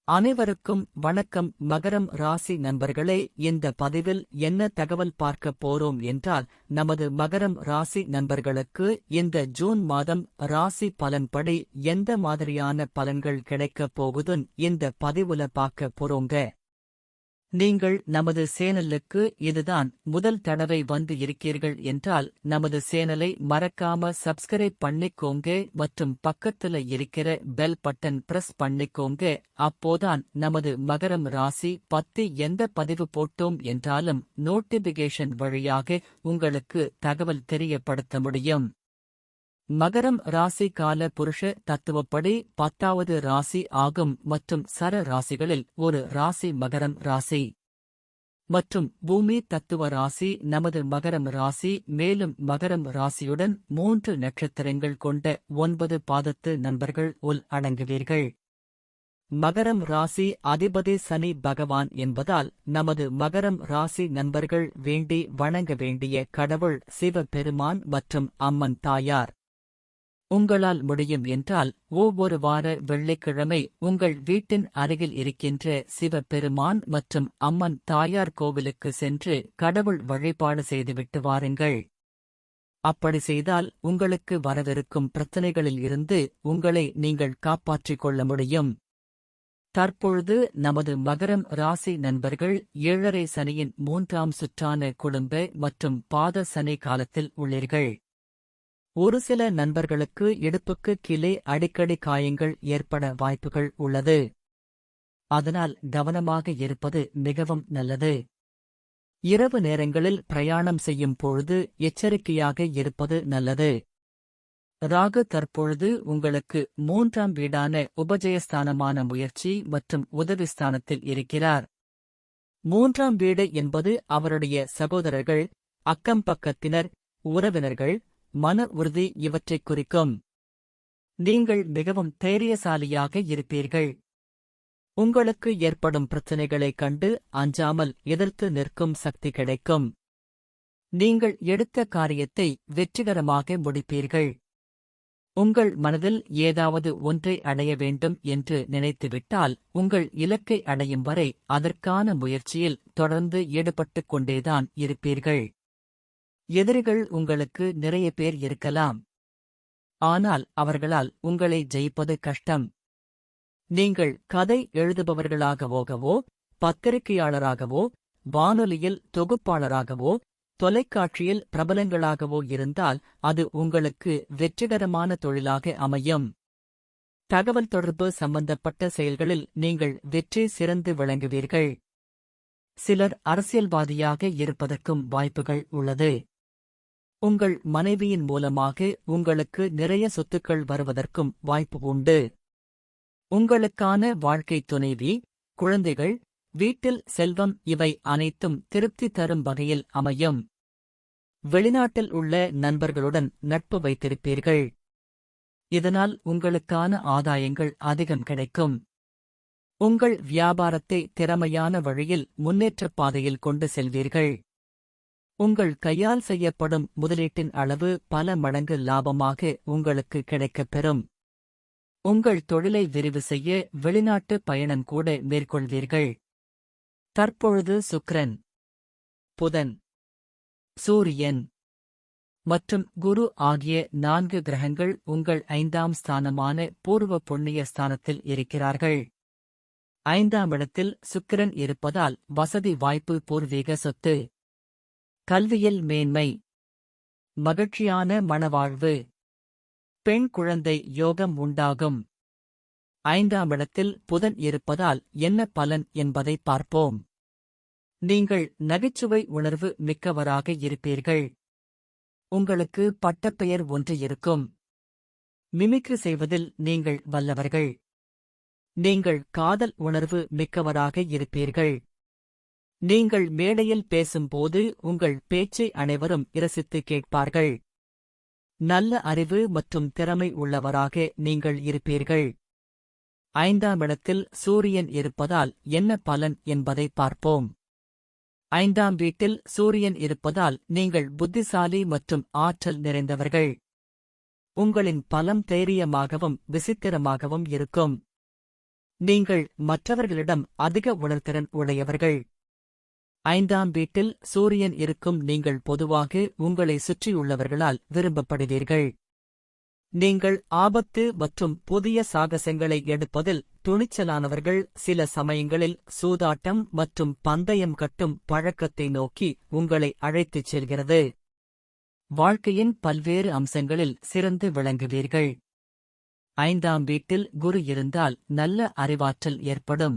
அனைவருக்கும் வணக்கம். மகரம் ராசி நண்பர்களே, இந்த பதிவில் என்ன தகவல் பார்க்கப் போறோம் என்றால், நமது மகரம் ராசி நண்பர்களுக்கு இந்த ஜூன் மாதம் ராசி பலன்படி எந்த மாதிரியான பலன்கள் கிடைக்கப் போகுதுன்னு இந்த பதிவுல பார்க்க போறோங்க. நீங்கள் நமது சேனலுக்கு இதுதான் முதல் தடவை வந்து இருக்கீர்கள் என்றால் நமது சேனலை மறக்காம சப்ஸ்கிரைப் பண்ணிக்கோங்க மற்றும் பக்கத்துல இருக்கிற பெல் பட்டன் பிரஸ் பண்ணிக்கோங்க. அப்போதான் நமது மகரம் ராசி பத்தி எந்த பதிவு போட்டோம் என்றாலும் நோட்டிபிகேஷன் வழியாக உங்களுக்கு தகவல் தெரியப்படுத்த முடியும். மகரம் ராசி கால புருஷ தத்துவப்படி 10வது ராசி ஆகும் மற்றும் சர ராசிகளில் ஒரு ராசி மகரம் ராசி மற்றும் பூமி தத்துவ ராசி நமது மகரம் ராசி. மேலும் மகரம் ராசியுடன் 3 நட்சத்திரங்கள் கொண்ட 9 பாதத்து நண்பர்கள் அடங்குவீர்கள். மகரம் ராசி அதிபதி சனி பகவான் என்பதால் நமது மகரம் ராசி நண்பர்கள் வேண்டி வணங்க வேண்டிய கடவுள் சிவபெருமான் மற்றும் அம்மன் தாயார். உங்களால் முடியும் என்றால் ஒவ்வொரு வார வெள்ளிக்கிழமை உங்கள் வீட்டின் அருகில் இருக்கின்ற சிவபெருமான் மற்றும் அம்மன் தாயார் கோவிலுக்கு சென்று கடவுள் வழிபாடு செய்துவிட்டு வாருங்கள். அப்படி செய்தால் உங்களுக்கு வரவிருக்கும் பிரச்சனைகளில் இருந்து உங்களை நீங்கள் காப்பாற்றிக் கொள்ள முடியும். தற்பொழுது நமது மகரம் ராசி நண்பர்கள் 7.5 சனியின் 3ஆம் சுற்றான குடும்ப மற்றும் பாத சனி காலத்தில் உள்ளீர்கள். ஒரு சில நண்பர்களுக்கு இடுப்புக்கு கீழே அடிக்கடி காயங்கள் ஏற்பட வாய்ப்புகள் உள்ளது. அதனால் கவனமாக இருப்பது மிகவும் நல்லது. இரவு நேரங்களில் பிரயாணம் செய்யும் பொழுது எச்சரிக்கையாக இருப்பது நல்லது. ராகு தற்பொழுது உங்களுக்கு 3ஆம் வீடான உபஜயஸ்தானமான முயற்சி மற்றும் உதவிஸ்தானத்தில் இருக்கிறார். 3ஆம் வீடு என்பது அவருடைய சகோதரர்கள், அக்கம்பக்கத்தினர், உறவினர்கள், மன உறுதி இவற்றைக் குறிக்கும். நீங்கள் மிகவும் தைரியசாலியாக இருப்பீர்கள். உங்களுக்கு ஏற்படும் பிரச்சினைகளைக் கண்டு அஞ்சாமல் எதிர்த்து நிற்கும் சக்தி கிடைக்கும். நீங்கள் எடுத்த காரியத்தை வெற்றிகரமாக முடிப்பீர்கள். உங்கள் மனதில் ஏதாவது ஒன்றை அடைய வேண்டும் என்று நினைத்துவிட்டால் உங்கள் இலக்கை அடையும் வரை அதற்கான முயற்சியில் தொடர்ந்து ஈடுபட்டுக் கொண்டேதான் இருப்பீர்கள். எதிரிகள் உங்களுக்கு நிறைய பேர் இருக்கலாம். ஆனால் அவர்களால் உங்களை ஜெயிப்பது கஷ்டம். நீங்கள் கதை எழுதுபவர்களாகவோ, பத்திரிகையாளராகவோ, வானொலியில் தொகுப்பாளராகவோ, தொலைக்காட்சியில் பிரபலங்களாகவோ இருந்தால் அது உங்களுக்கு வெற்றிகரமான தொழிலாக அமையும். தகவல் தொடர்பு சம்பந்தப்பட்ட செயல்களில் நீங்கள் வெற்றி சிறந்து விளங்குவீர்கள். சிலர் அரசியல்வாதியாக இருப்பதற்கும் வாய்ப்புகள் உள்ளது. உங்கள் மனைவியின் மூலமாக உங்களுக்கு நிறைய சொத்துக்கள் வருவதற்கும் வாய்ப்பு உண்டு. உங்களுக்கான வாழ்க்கை துணைவி, குழந்தைகள், வீட்டில் செல்வம் இவை அனைத்தும் திருப்தி தரும் வகையில் அமையும். வெளிநாட்டில் உள்ள நண்பர்களுடன் நட்பு வைத்திருப்பீர்கள். இதனால் உங்களுக்கான ஆதாயங்கள் அதிகம் கிடைக்கும். உங்கள் வியாபாரத்தை திறமையான வழியில் முன்னேற்றப் பாதையில் கொண்டு செல்வீர்கள். உங்கள் கையால் செய்யப்படும் முதலீட்டின் அளவு பல மடங்கு லாபமாக உங்களுக்கு கிடைக்கப்பெறும். உங்கள் தொழிலை விரிவு செய்ய வெளிநாட்டு பயணம் கூட மேற்கொள்வீர்கள். தற்பொழுது சுக்கிரன், புதன், சூரியன் மற்றும் குரு ஆகிய 4 கிரகங்கள் உங்கள் 5ஆம் ஸ்தானமான பூர்வ புண்ணிய ஸ்தானத்தில் இருக்கிறார்கள். 5ஆம் இடத்தில் சுக்கிரன் இருப்பதால் வசதி வாய்ப்பு, பூர்வீக சொத்து, கல்வியில் மேன்மை, மகிழ்ச்சியான மணவாழ்வு, பெண் குழந்தை யோகம் உண்டாகும். 5ஆம் இடத்தில் புதன் இருப்பதால் என்ன பலன் என்பதை பார்ப்போம். நீங்கள் நகைச்சுவை உணர்வு மிக்கவராக இருப்பீர்கள். உங்களுக்கு பட்டப்பெயர் ஒன்று இருக்கும். மிமிக்ரி செய்வதில் நீங்கள் வல்லவர்கள். நீங்கள் காதல் உணர்வு மிக்கவராக இருப்பீர்கள். நீங்கள் மேடையில் பேசும்போது உங்கள் பேச்சை அனைவரும் இரசித்து கேட்பார்கள். நல்ல அறிவு மற்றும் திறமை உள்ளவராக நீங்கள் இருப்பீர்கள். 5ஆம் இடத்தில் சூரியன் இருப்பதால் என்ன பலன் என்பதை பார்ப்போம். 5ஆம் வீட்டில் சூரியன் இருப்பதால் நீங்கள் புத்திசாலி மற்றும் ஆற்றல் நிறைந்தவர்கள். உங்களின் பலம் தைரியமாகவும் விசித்திரமாகவும் இருக்கும். நீங்கள் மற்றவர்களிடம் அதிக உணர்திறன் உடையவர்கள். 5ஆம் வீட்டில் சூரியன் இருக்கும் நீங்கள் பொதுவாக உங்களை சுற்றியுள்ளவர்களால் விரும்பப்படுவீர்கள். நீங்கள் ஆபத்து மற்றும் புதிய சாகசங்களை எடுப்பதில் துணிச்சலானவர்கள். சில சமயங்களில் சூதாட்டம் மற்றும் பந்தயம் கட்டும் பழக்கத்தை நோக்கி உங்களை அழைத்துச் செல்கிறது. வாழ்க்கையின் பல்வேறு அம்சங்களில் சிறந்து விளங்குவீர்கள். 5ஆம் வீட்டில் குரு இருந்தால் நல்ல அறிவாற்றல் ஏற்படும்.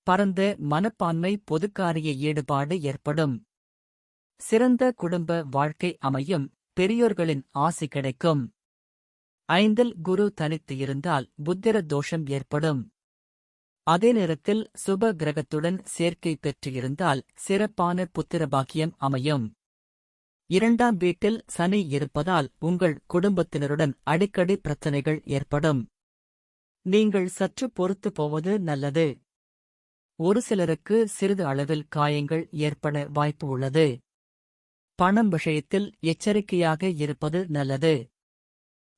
பரந்த மனப்பான்மை, பொதுக்காரிய ஈடுபாடு ஏற்படும். சிறந்த குடும்ப வாழ்க்கை அமையும். பெரியோர்களின் ஆசி கிடைக்கும். 5இல் குரு தனித்து இருந்தால் புத்திர தோஷம் ஏற்படும். அதே நேரத்தில் சுப கிரகத்துடன் சேர்க்கை பெற்று இருந்தால் சிறப்பான புத்திரபாக்கியம் அமையும். 2ஆம் வீட்டில் சனி இருப்பதால் உங்கள் குடும்பத்தினருடன் அடிக்கடி பிரச்சனைகள் ஏற்படும். நீங்கள் சற்று பொறுத்து போவது நல்லது. ஒரு சிலருக்கு சிறிது அளவில் காயங்கள் ஏற்பட வாய்ப்பு உள்ளது. பணம் விஷயத்தில் எச்சரிக்கையாக இருப்பது நல்லது.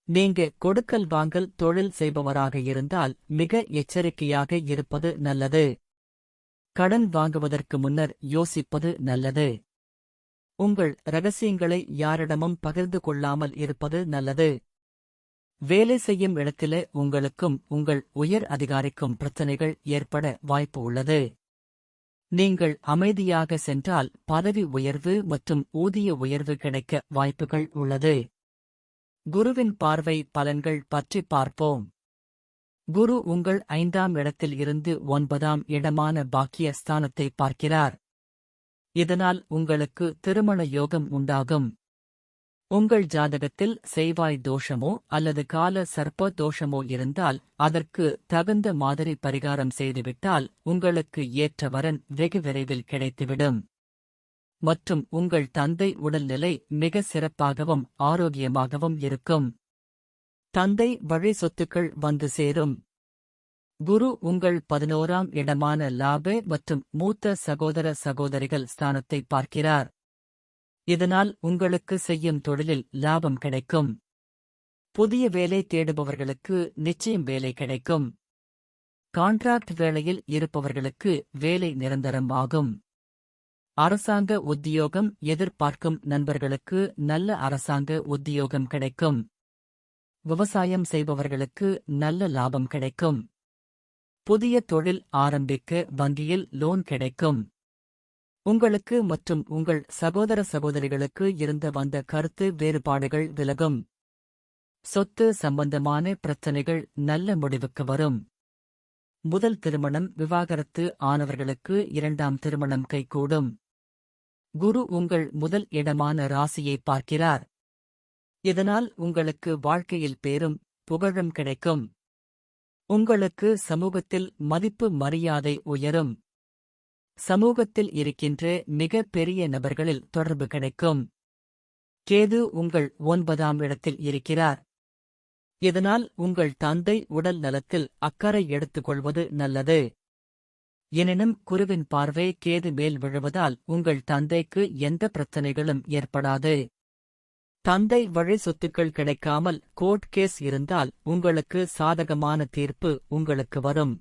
நீங்க கொடுக்கல் வாங்கல் தொழில் செய்பவராக இருந்தால் மிக எச்சரிக்கையாக இருப்பது நல்லது. கடன் வாங்குவதற்கு முன்னர் யோசிப்பது நல்லது. உங்கள் ரகசியங்களை யாரிடமும் பகிர்ந்து கொள்ளாமல் இருப்பது நல்லது. வேலை செய்யும் இடத்திலே உங்களுக்கும் உங்கள் உயர் அதிகாரிக்கும் பிரச்சனைகள் ஏற்பட வாய்ப்பு உள்ளது. நீங்கள் அமைதியாக சென்றால் பதவி உயர்வு மற்றும் ஊதிய உயர்வு கிடைக்க வாய்ப்புகள் உள்ளது. குருவின் பார்வை பலன்கள் பற்றி பார்ப்போம். குரு உங்கள் 5ஆம் இடத்தில் இருந்து 9ஆம் இடமான பாக்கிய ஸ்தானத்தை பார்க்கிறார். இதனால் உங்களுக்கு திருமண யோகம் உண்டாகும். உங்கள் ஜாதகத்தில் செவ்வாய் தோஷமோ அல்லது கால சர்ப்ப தோஷமோ இருந்தால் அதற்கு தகுந்த மாதிரி பரிகாரம் செய்துவிட்டால் உங்களுக்கு ஏற்ற வரன் வெகு விரைவில் கிடைத்துவிடும். மற்றும் உங்கள் தந்தை உடல்நிலை மிக சிறப்பாகவும் ஆரோக்கியமாகவும் இருக்கும். தந்தை வழி சொத்துக்கள் வந்து சேரும். குரு உங்கள் 11ஆம் இடமான லாப மற்றும் மூத்த சகோதர சகோதரிகள் ஸ்தானத்தை பார்க்கிறார். இதனால் உங்களுக்கு செய்யும் தொழிலில் லாபம் கிடைக்கும். புதிய வேலை தேடுபவர்களுக்கு நிச்சயம் வேலை கிடைக்கும். கான்ட்ராக்ட் வேலையில் இருப்பவர்களுக்கு வேலை நிரந்தரம் ஆகும். அரசாங்க உத்தியோகம் எதிர்பார்க்கும் நண்பர்களுக்கு நல்ல அரசாங்க உத்தியோகம் கிடைக்கும். விவசாயம் செய்பவர்களுக்கு நல்ல லாபம் கிடைக்கும். புதிய தொழில் ஆரம்பிக்க வங்கியில் லோன் கிடைக்கும். உங்களுக்கு மற்றும் உங்கள் சகோதர சகோதரிகளுக்கு இருந்து வந்த கருத்து வேறுபாடுகள் விலகும். சொத்து சம்பந்தமான பிரச்சனைகள் நல்ல முடிவுக்கு வரும். முதல் திருமணம் விவாகரத்து ஆனவர்களுக்கு 2ஆம் திருமணம் கைகூடும். குரு உங்கள் முதல் இடமான ராசியை பார்க்கிறார். இதனால் உங்களுக்கு வாழ்க்கையில் பேரும் புகழும் கிடைக்கும். உங்களுக்கு சமூகத்தில் மதிப்பு மரியாதை உயரும். சமூகத்தில் இருக்கின்ற மிக பெரிய நபர்களில் தொடர்பு கிடைக்கும். கேது உங்கள் 9ஆம் இடத்தில் இருக்கிறார். இதனால் உங்கள் தந்தை உடல் நலத்தில் அக்கறை எடுத்துக்கொள்வது நல்லது. எனினும் குருவின் பார்வை கேது மேல் விழுவதால் உங்கள் தந்தைக்கு எந்த பிரச்சனைகளும் ஏற்படாது. தந்தை வழி சொத்துக்கள் கிடைக்காமல் கோர்ட் கேஸ் இருந்தால் உங்களுக்கு சாதகமான தீர்ப்பு உங்களுக்கு வரும்.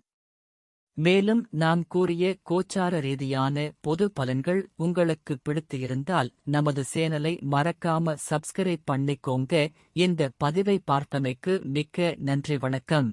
மேலும் நாம் கூறிய கோச்சார ரீதியான பொது பலன்கள் உங்களுக்கு பிடித்து இருந்தால் நமது சேனலை மறக்காம சப்ஸ்கிரைப் பண்ணிக்கோங்க. இந்த பதிவை பார்த்தமைக்கு மிக்க நன்றி. வணக்கம்.